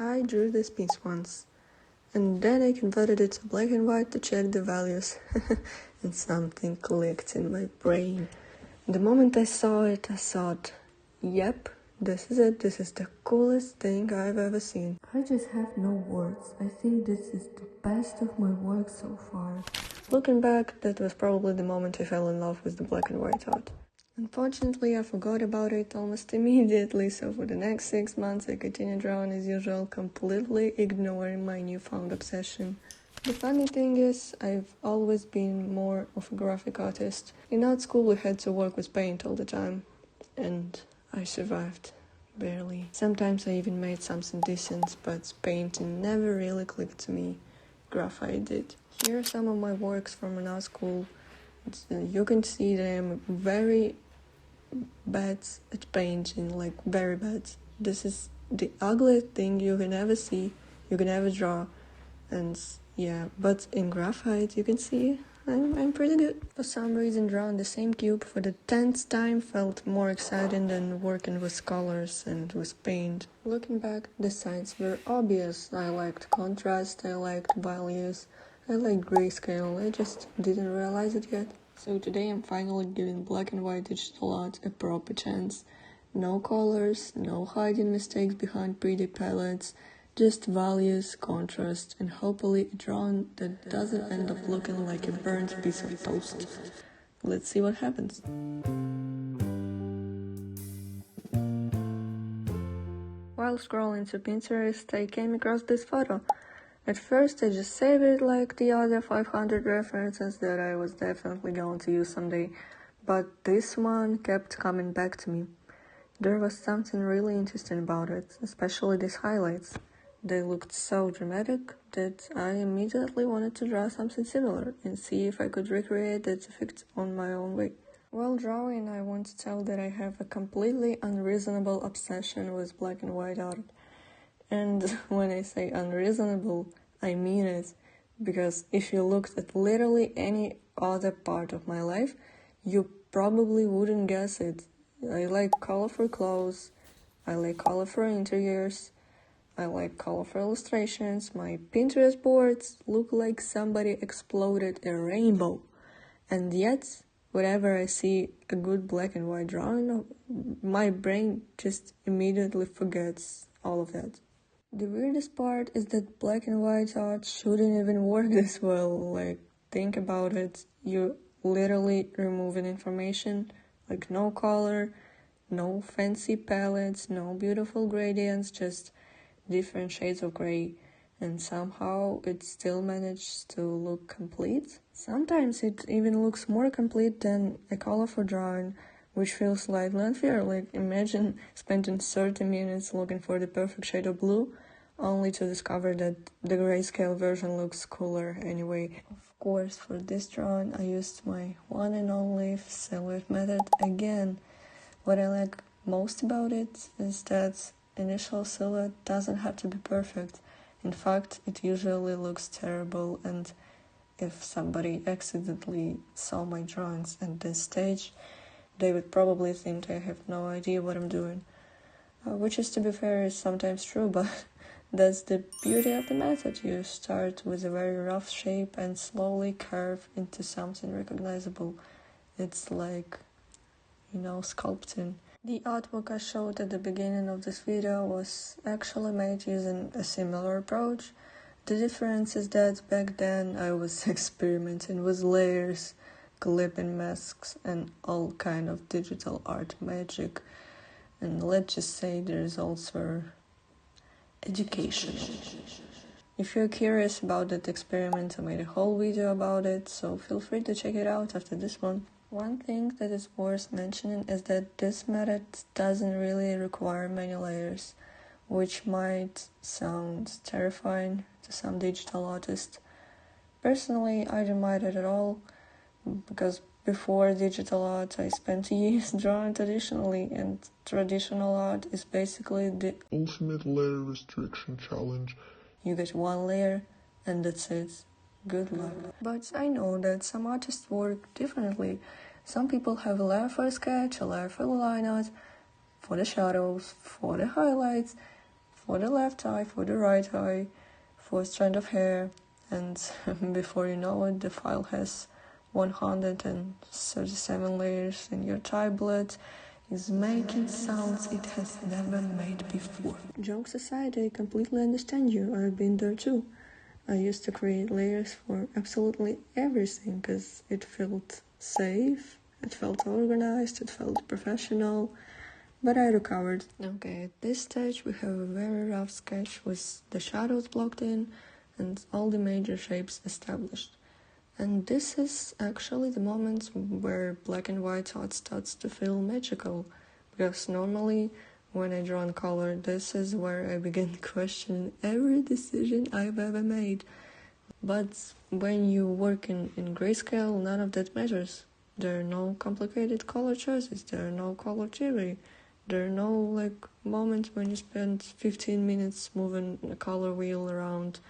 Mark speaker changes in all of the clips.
Speaker 1: I drew this piece once, and then I converted it to black and white to check the values, and something clicked in my brain. The moment I saw it, I thought, yep, this is it, this is the coolest thing I've ever seen. I just have no words. I think this is the best of my work so far. Looking back, that was probably the moment I fell in love with the black and white art. Unfortunately, I forgot about it almost immediately, so for the next 6 months I continued drawing as usual, completely ignoring my newfound obsession. The funny thing is, I've always been more of a graphic artist. In art school we had to work with paint all the time, and I survived. Barely. Sometimes I even made something decent, but painting never really clicked to me. Graphite did. Here are some of my works from an art school. You can see that I'm very bad at painting, like very bad. This is the ugliest thing you can ever see, you can ever draw, and yeah, but in graphite you can see I'm pretty good. For some reason, drawing the same cube for the 10th time felt more exciting than working with colors and with paint. Looking back, the signs were obvious. I liked contrast, I liked values, I liked grayscale, I just didn't realize it yet. So today I'm finally giving black and white digital art a proper chance. No colors, no hiding mistakes behind pretty palettes, just values, contrast, and hopefully a drawing that doesn't end up looking like a burnt piece of toast. Let's see what happens. While scrolling through Pinterest, I came across this photo. At first I just saved it like the other 500 references that I was definitely going to use someday, but this one kept coming back to me. There was something really interesting about it, especially these highlights. They looked so dramatic that I immediately wanted to draw something similar and see if I could recreate that effect on my own way. While drawing, I want to tell that I have a completely unreasonable obsession with black and white art. And when I say unreasonable, I mean it, because if you looked at literally any other part of my life, you probably wouldn't guess it. I like colorful clothes, I like colorful interiors, I like colorful illustrations. My Pinterest boards look like somebody exploded a rainbow. And yet, whenever I see a good black and white drawing, my brain just immediately forgets all of that. The weirdest part is that black and white art shouldn't even work this well. Like, think about it. You're literally removing information, like no color, no fancy palettes, no beautiful gradients, just different shades of gray, and somehow it still managed to look complete. Sometimes it even looks more complete than a colorful drawing, which feels slightly unfair. Like, imagine spending 30 minutes looking for the perfect shade of blue, only to discover that the grayscale version looks cooler anyway. Of course, for this drawing I used my one and only silhouette method again. What I like most about it is that initial silhouette doesn't have to be perfect. In fact, it usually looks terrible, and if somebody accidentally saw my drawings at this stage, they would probably think I have no idea what I'm doing. Which is, to be fair, is sometimes true, but that's the beauty of the method. You start with a very rough shape and slowly curve into something recognizable. It's like, sculpting. The artwork I showed at the beginning of this video was actually made using a similar approach. The difference is that back then I was experimenting with layers, clipping masks, and all kind of digital art magic. And let's just say the results were educational. If you're curious about that experiment, I made a whole video about it, so feel free to check it out after this one. One thing that is worth mentioning is that this method doesn't really require many layers, which might sound terrifying to some digital artists. Personally, I don't mind it at all, because before digital art I spent years drawing traditionally, and traditional art is basically the
Speaker 2: ultimate layer restriction challenge.
Speaker 1: You get one layer and that's it. Good luck. But I know that some artists work differently. Some people have a layer for a sketch, a layer for the line art, for the shadows, for the highlights, for the left eye, for the right eye, for a strand of hair, and before you know it, the file has 137 layers, and your tablet is making sounds it has never made before. Jokes aside, I completely understand you. I've been there too. I used to create layers for absolutely everything because it felt safe, it felt organized, it felt professional, but I recovered. Okay, at this stage we have a very rough sketch with the shadows blocked in and all the major shapes established. And this is actually the moment where black and white art starts to feel magical, because normally when I draw in color, this is where I begin questioning every decision I've ever made. But when you work in grayscale, none of that matters. There are no complicated color choices, there are no color theory, there are no moments when you spend 15 minutes moving a color wheel around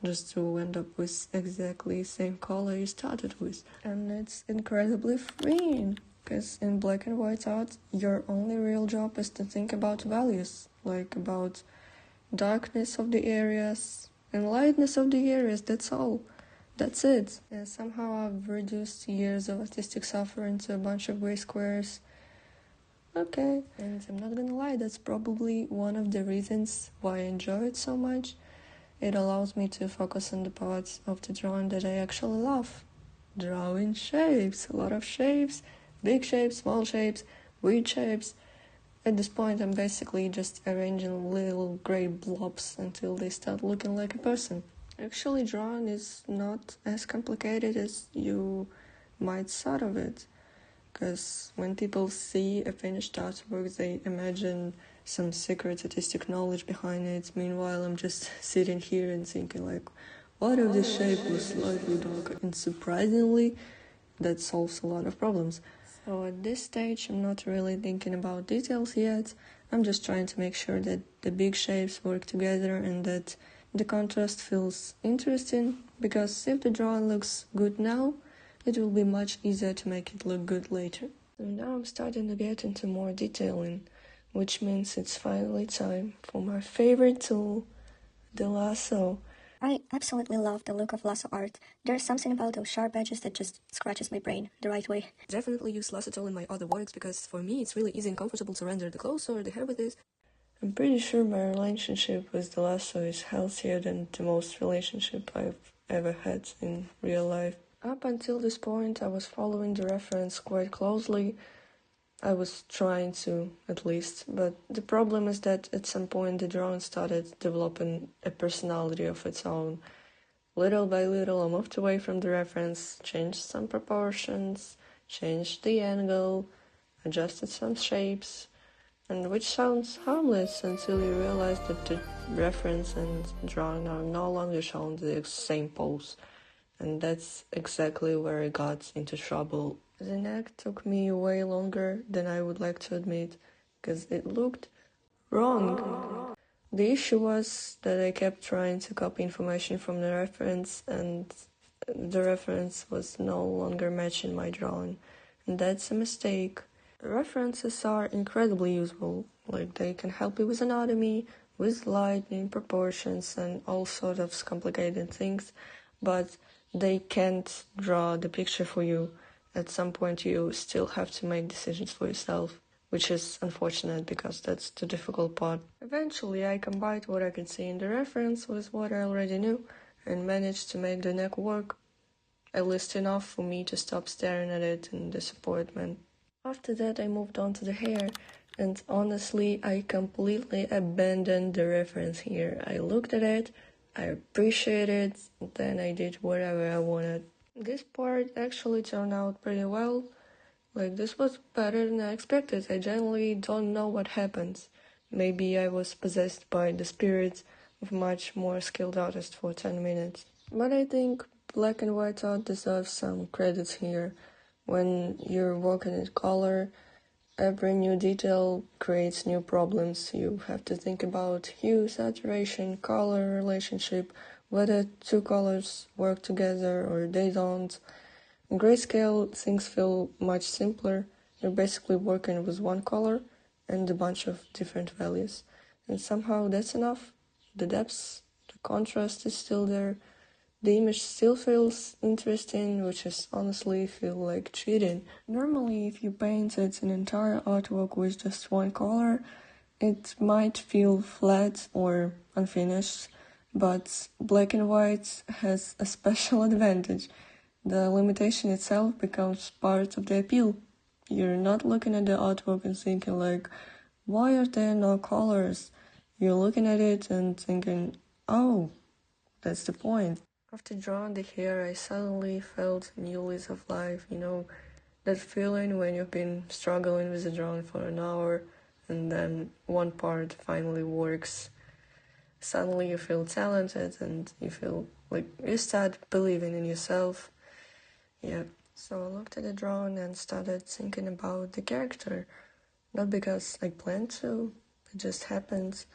Speaker 1: just to end up with exactly the same color you started with. And it's incredibly freeing, because in black and white art, your only real job is to think about values, about darkness of the areas and lightness of the areas, that's all. That's it. And somehow I've reduced years of artistic suffering to a bunch of gray squares. Okay, and I'm not gonna lie, that's probably one of the reasons why I enjoy it so much. It allows me to focus on the parts of the drawing that I actually love. Drawing shapes, a lot of shapes, big shapes, small shapes, weird shapes. At this point, I'm basically just arranging little gray blobs until they start looking like a person. Actually, drawing is not as complicated as you might thought of it. Because when people see a finished artwork, they imagine some secret artistic knowledge behind it. Meanwhile, I'm just sitting here and thinking what if this shape was slightly darker? And surprisingly, that solves a lot of problems. So at this stage, I'm not really thinking about details yet. I'm just trying to make sure that the big shapes work together and that the contrast feels interesting, because if the drawing looks good now, it will be much easier to make it look good later. And now I'm starting to get into more detailing, which means it's finally time for my favorite tool, the lasso.
Speaker 3: I absolutely love the look of lasso art. There's something about those sharp edges that just scratches my brain the right way.
Speaker 1: Definitely use lasso tool in my other works because for me it's really easy and comfortable to render the clothes or the hair with this. I'm pretty sure my relationship with the lasso is healthier than the most relationship I've ever had in real life. Up until this point, I was following the reference quite closely. I was trying to, at least, but the problem is that at some point the drawing started developing a personality of its own. Little by little, I moved away from the reference, changed some proportions, changed the angle, adjusted some shapes, and which sounds harmless until you realize that the reference and drawing are no longer shown the same pose. And that's exactly where I got into trouble. The neck took me way longer than I would like to admit, because it looked wrong. The issue was that I kept trying to copy information from the reference, and the reference was no longer matching my drawing, and that's a mistake. References are incredibly useful, they can help you with anatomy, with lighting, proportions, and all sorts of complicated things, but they can't draw the picture for you. At some point you still have to make decisions for yourself, which is unfortunate because that's the difficult part. Eventually I combined what I could see in the reference with what I already knew and managed to make the neck work, at least enough for me to stop staring at it in disappointment. After that I moved on to the hair, and honestly I completely abandoned the reference here. I looked at it, I appreciated it, then I did whatever I wanted. This part actually turned out pretty well. This was better than I expected. I generally don't know what happens. Maybe I was possessed by the spirit of a much more skilled artist for 10 minutes. But I think black and white art deserves some credits here. When you're working in color, every new detail creates new problems. You have to think about hue, saturation, color relationship, whether two colors work together or they don't. In grayscale, things feel much simpler. You're basically working with one color and a bunch of different values. and somehow that's enough. The depths, the contrast is still there. The image still feels interesting, which is honestly feel like cheating. Normally, if you painted an entire artwork with just one color, it might feel flat or unfinished, but black and white has a special advantage. The limitation itself becomes part of the appeal. You're not looking at the artwork and thinking like, why are there no colors? You're looking at it and thinking, oh, that's the point. After drawing the hair, I suddenly felt a new lease of life, that feeling when you've been struggling with the drawing for an hour and then one part finally works. Suddenly you feel talented and you feel like you start believing in yourself. Yeah, so I looked at the drawing and started thinking about the character. Not because I planned to, it just happened.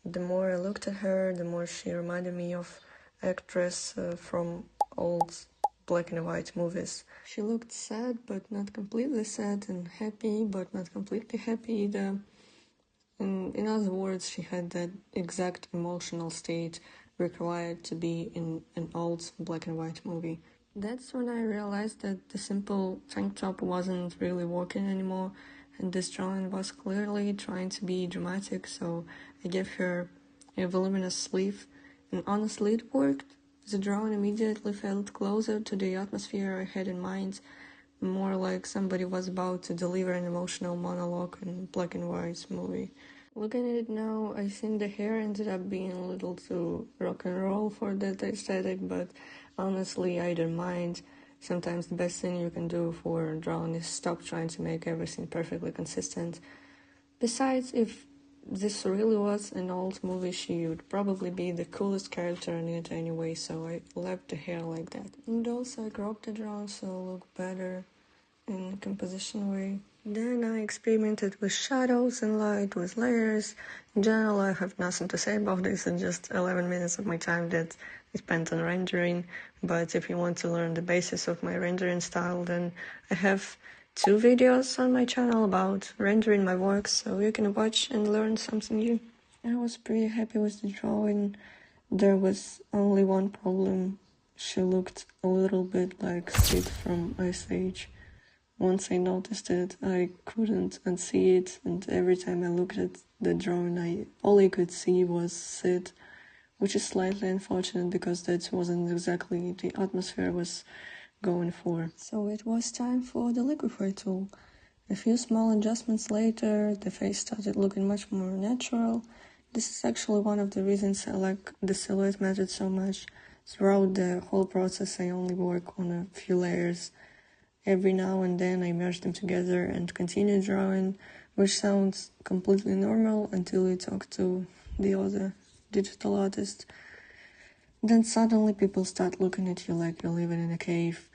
Speaker 1: The more I looked at her, the more she reminded me of actress from old black and white movies. She looked sad, but not completely sad, and happy, but not completely happy either. In other words, she had that exact emotional state required to be in an old black and white movie. That's when I realized that the simple tank top wasn't really working anymore, and this drawing was clearly trying to be dramatic, so I gave her a voluminous sleeve, and honestly it worked. The drawing immediately felt closer to the atmosphere I had in mind, more like somebody was about to deliver an emotional monologue in a black and white movie. Looking at it now, I think the hair ended up being a little too rock and roll for that aesthetic, but honestly, I don't mind. Sometimes the best thing you can do for drawing is stop trying to make everything perfectly consistent. Besides, if this really was an old movie, she would probably be the coolest character in it anyway, so I left the hair like that. And also I cropped the drawing so it looked better in composition way. Then I experimented with shadows and light, with layers. In general, I have nothing to say about this, and just 11 minutes of my time that I spent on rendering. But if you want to learn the basis of my rendering style, then I have 2 videos on my channel about rendering my works, so you can watch and learn something new. I was pretty happy with the drawing. There was only one problem. She looked a little bit like Sid from Ice Age. Once I noticed it, I couldn't unsee it, and every time I looked at the drawing, all I could see was Sid, which is slightly unfortunate because that wasn't exactly the atmosphere I was going for. So it was time for the liquify tool. A few small adjustments later, the face started looking much more natural. This is actually one of the reasons I like the silhouette method so much. Throughout the whole process, I only work on a few layers. Every now and then I merge them together and continue drawing, which sounds completely normal until you talk to the other digital artist. Then suddenly people start looking at you like you're living in a cave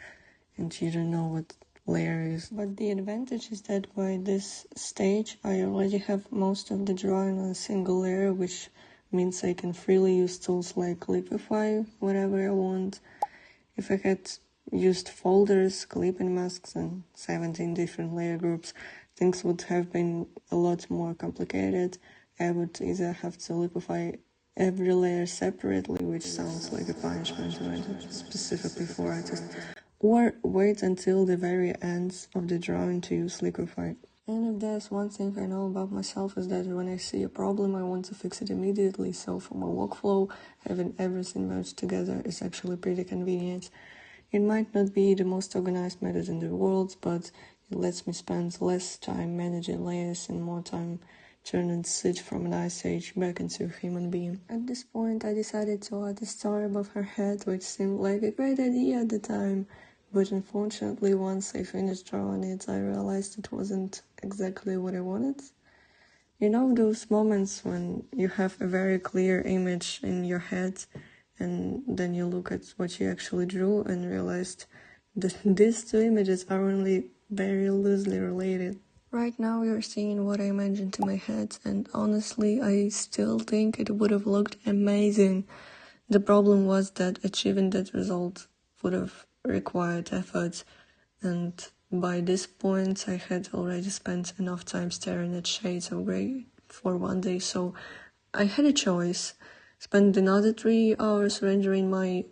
Speaker 1: and you don't know what layer is. But the advantage is that by this stage I already have most of the drawing on a single layer, which means I can freely use tools like liquify whenever I want. If I had used folders, clipping masks, and 17 different layer groups, things would have been a lot more complicated. I would either have to liquify every layer separately, which sounds like a punishment specifically for artists, or wait until the very end of the drawing to use liquify. And if there's one thing I know about myself is that when I see a problem, I want to fix it immediately, so for my workflow, having everything merged together is actually pretty convenient. It might not be the most organized method in the world, but it lets me spend less time managing layers and more time turning Sid from an ice age back into a human being. At this point, I decided to add a star above her head, which seemed like a great idea at the time. But unfortunately, once I finished drawing it, I realized it wasn't exactly what I wanted. You know those moments when you have a very clear image in your head and then you look at what you actually drew and realized that these 2 images are only very loosely related. Right now you're seeing what I imagined in my head, and honestly I still think it would have looked amazing. The problem was that achieving that result would have required effort, and by this point I had already spent enough time staring at shades of grey for one day, so I had a choice. Spend another 3 hours rendering my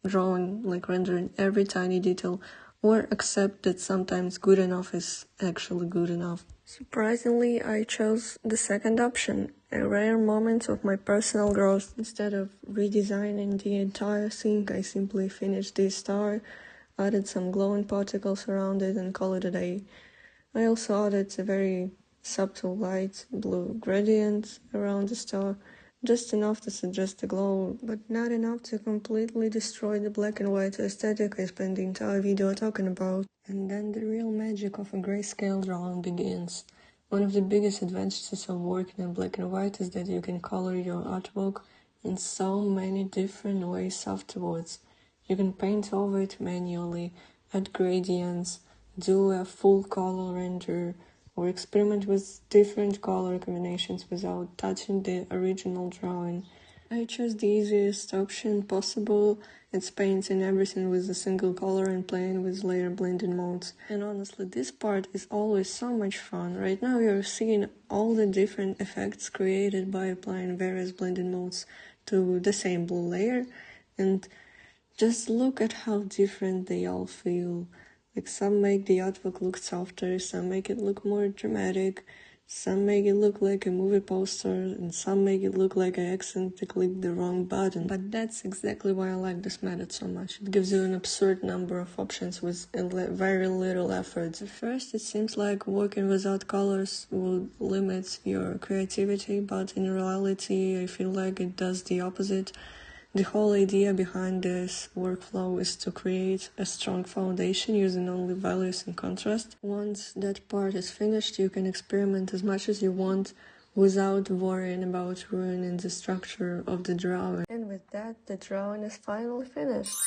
Speaker 1: drawing, like rendering every tiny detail, or accept that sometimes good enough is actually good enough. Surprisingly, I chose the second option, a rare moment of my personal growth. Instead of redesigning the entire thing, I simply finished the star, added some glowing particles around it, and called it a day. I also added a very subtle light blue gradient around the star, just enough to suggest the glow, but not enough to completely destroy the black and white aesthetic I spent the entire video talking about. And then the real magic of a grayscale drawing begins. One of the biggest advantages of working in black and white is that you can color your artwork in so many different ways afterwards. You can paint over it manually, add gradients, do a full color render, or experiment with different color combinations without touching the original drawing. I chose the easiest option possible. It's painting everything with a single color and playing with layer blending modes. And honestly, this part is always so much fun. Right now you're seeing all the different effects created by applying various blending modes to the same blue layer, and just look at how different they all feel. Like, some make the artwork look softer, some make it look more dramatic, some make it look like a movie poster, and some make it look like I accidentally clicked the wrong button. But that's exactly why I like this method so much. It gives you an absurd number of options with very little effort. At first it seems like working without colors would limit your creativity, but in reality I feel like it does the opposite. The whole idea behind this workflow is to create a strong foundation using only values and contrast. Once that part is finished, you can experiment as much as you want without worrying about ruining the structure of the drawing. And with that, the drawing is finally finished.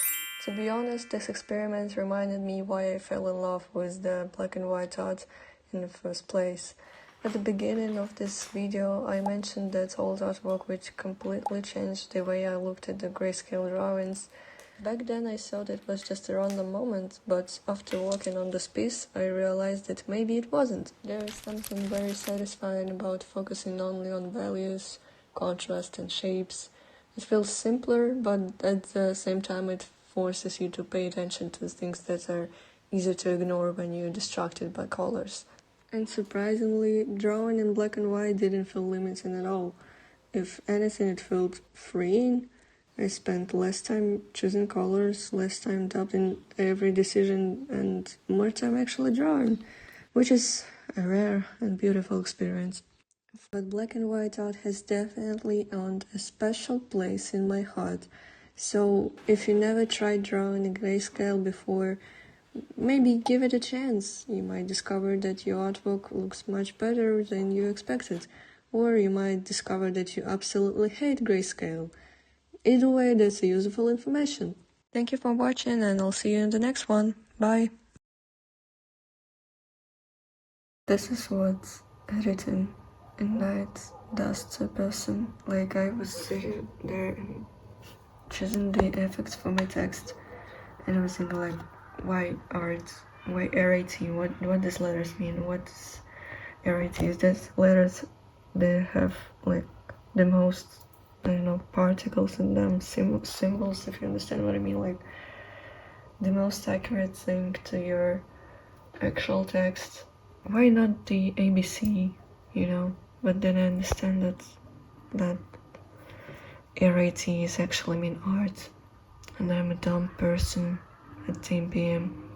Speaker 1: To be honest, this experiment reminded me why I fell in love with the black and white art in the first place. At the beginning of this video, I mentioned that old artwork which completely changed the way I looked at the grayscale drawings. Back then I thought it was just a random moment, but after working on this piece, I realized that maybe it wasn't. There is something very satisfying about focusing only on values, contrast and shapes. It feels simpler, but at the same time it forces you to pay attention to things that are easy to ignore when you're distracted by colors. And surprisingly, drawing in black and white didn't feel limiting at all. If anything, it felt freeing. I spent less time choosing colors, less time doubting every decision, and more time actually drawing, which is a rare and beautiful experience. But black and white art has definitely earned a special place in my heart. So if you never tried drawing in grayscale before, maybe give it a chance. You might discover that your artwork looks much better than you expected, or you might discover that you absolutely hate grayscale. Either way, that's useful information. Thank you for watching, and I'll see you in the next one. Bye! This is what editing in night does to a person. Like, I was sitting there and choosing the effects for my text, and I was thinking like, why art? Why RAT? What does letters mean? What's RAT? Is that letters that have like the most, I don't know, particles in them, symbols, if you understand what I mean, like the most accurate thing to your actual text. Why not the ABC, you know? But then I understand that RAT is actually mean art, and I'm a dumb person at 10 p.m.